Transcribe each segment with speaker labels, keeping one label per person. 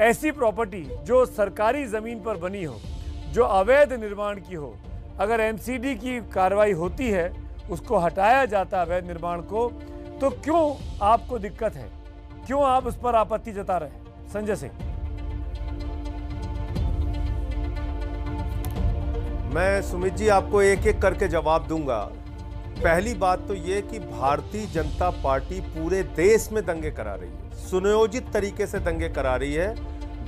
Speaker 1: ऐसी प्रॉपर्टी जो सरकारी ज़मीन पर बनी हो, जो अवैध निर्माण की हो, अगर एमसीडी की कार्रवाई होती है, उसको हटाया जाता अवैध निर्माण को, तो क्यों आपको दिक्कत है? क्यों आप उस पर आपत्ति जता रहे हैं? संजय सिंह।
Speaker 2: मैं सुमित जी आपको एक एक करके जवाब दूंगा। पहली बात तो ये कि भारतीय जनता पार्टी पूरे देश में दंगे करा रही है, सुनियोजित तरीके से दंगे करा रही है।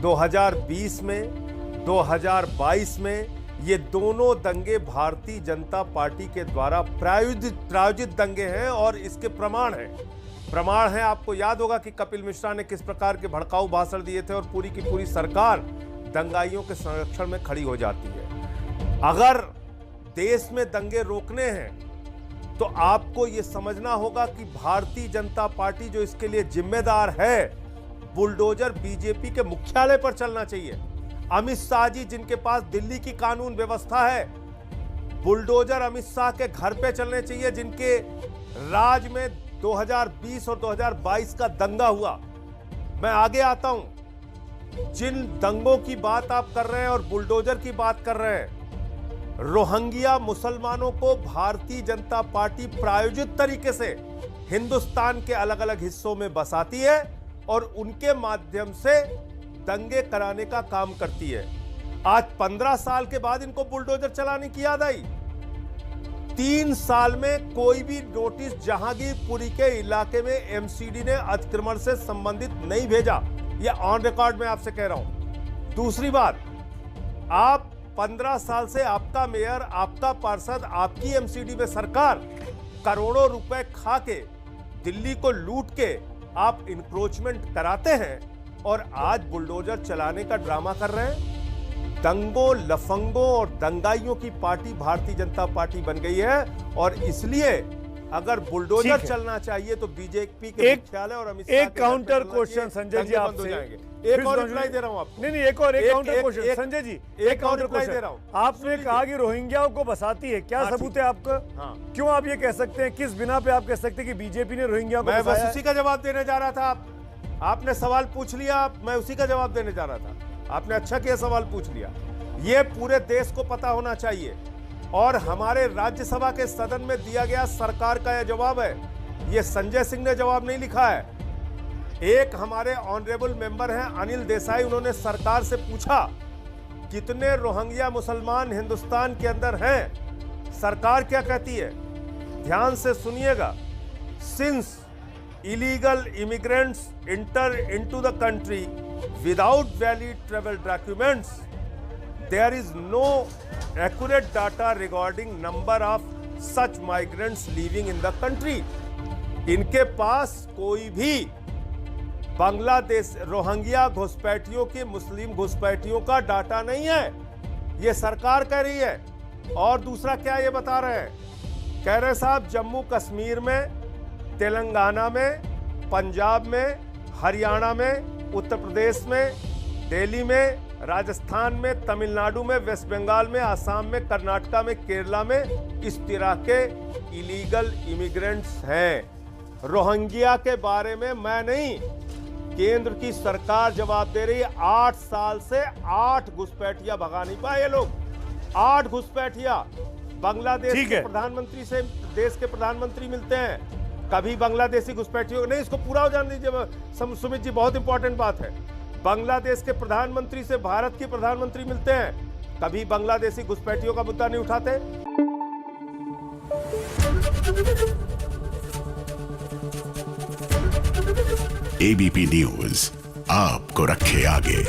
Speaker 2: 2020 में, 2022 में ये दोनों दंगे भारतीय जनता पार्टी के द्वारा प्रायोजित दंगे हैं और इसके प्रमाण हैं। आपको याद होगा कि कपिल मिश्रा ने किस प्रकार के भड़काऊ भाषण दिए थे और पूरी की पूरी सरकार दंगाइयों के संरक्षण में खड़ी हो जाती है। अगर देश में दंगे रोकने हैं तो आपको यह समझना होगा कि भारतीय जनता पार्टी जो इसके लिए जिम्मेदार है, बुलडोजर बीजेपी के मुख्यालय पर चलना चाहिए। अमित शाह जी जिनके पास दिल्ली की कानून व्यवस्था है, बुलडोजर अमित शाह के घर पे चलने चाहिए, जिनके राज में 2020 और 2022 का दंगा हुआ। मैं आगे आता हूं। जिन दंगों की बात आप कर रहे हैं और बुलडोजर की बात कर रहे हैं, रोहिंग्या मुसलमानों को भारतीय जनता पार्टी प्रायोजित तरीके से हिंदुस्तान के अलग अलग हिस्सों में बसाती है और उनके माध्यम से दंगे कराने का काम करती है। आज 15 साल के बाद इनको बुलडोजर चलाने की याद आई। 3 साल में कोई भी नोटिस जहांगीरपुरी के इलाके में एमसीडी ने अतिक्रमण से संबंधित नहीं भेजा। यह ऑन रिकॉर्ड में आपसे कह रहा हूं। दूसरी बात, आप 15 साल से आपका मेयर, आपका पार्षद, आपकी एमसीडी में सरकार करोड़ों रुपए खा के, दिल्ली को लूट के आप इंक्रोचमेंट कराते हैं और आज बुलडोजर चलाने का ड्रामा कर रहे हैं। दंगों, लफंगों और दंगाइयों की पार्टी भारतीय जनता पार्टी बन गई है और इसलिए अगर बुलडोजर चलना चाहिए तो बीजेपी के मुख्यालय और अमित शाह
Speaker 1: एक काउंटर क्वेश्चन संजय जी आपसे,
Speaker 2: एक और रिप्लाई दे रहा हूं आपको।
Speaker 1: नहीं, एक काउंटर क्वेश्चन संजय जी, एक काउंटर क्वेश्चन दे रहा हूं। आपने कहा कि रोहिंग्याओं को बसाती है, क्या सबूत है आपका? क्यों आप ये कह सकते हैं, किस बिना पे आप कह सकते हैं कि बीजेपी ने रोहिंग्याओं को बसाया?
Speaker 2: मैं बस उसी का जवाब देने जा रहा था। आपने सवाल पूछ लिया, मैं उसी का जवाब देने जा रहा था। आपने अच्छा किया सवाल पूछ लिया। ये पूरे देश को पता होना चाहिए और हमारे राज्यसभा के सदन में दिया गया सरकार का यह जवाब है। ये संजय सिंह ने जवाब नहीं लिखा है। एक हमारे ऑनरेबल मेंबर हैं अनिल देसाई, उन्होंने सरकार से पूछा कितने रोहिंग्या मुसलमान हिंदुस्तान के अंदर हैं। सरकार क्या कहती है, ध्यान से सुनिएगा। Since illegal immigrants inter into the country without valid travel documents, there is no accurate data regarding number of such migrants living in the country। इनके पास कोई भी बांग्लादेश रोहिंग्या घुसपैठियों की, मुस्लिम घुसपैठियों का डाटा नहीं है, ये सरकार कह रही है। और दूसरा क्या ये बता रहे हैं, कह रहे साहब जम्मू कश्मीर में, तेलंगाना में, पंजाब में, हरियाणा में, उत्तर प्रदेश में, दिल्ली में, राजस्थान में, तमिलनाडु में, वेस्ट बंगाल में, आसाम में, कर्नाटका में, केरला में इस तरह के इलीगल इमिग्रेंट्स हैं। रोहिंग्या के बारे में मैं नहीं, केंद्र की सरकार जवाब दे रही है। 8 साल से 8 घुसपैठिया भगा नहीं पाए ये लोग। 8 घुसपैठिया। बांग्लादेश के प्रधानमंत्री से देश के प्रधानमंत्री मिलते हैं, कभी बांग्लादेशी घुसपैठियों नहीं, इसको पूरा हो जाने दीजिए सुमित जी, बहुत इंपॉर्टेंट बात है। बांग्लादेश के प्रधानमंत्री से भारत के प्रधानमंत्री मिलते हैं, कभी बांग्लादेशी घुसपैठियों का मुद्दा नहीं उठाते।
Speaker 3: एबीपी न्यूज आपको रखे आगे।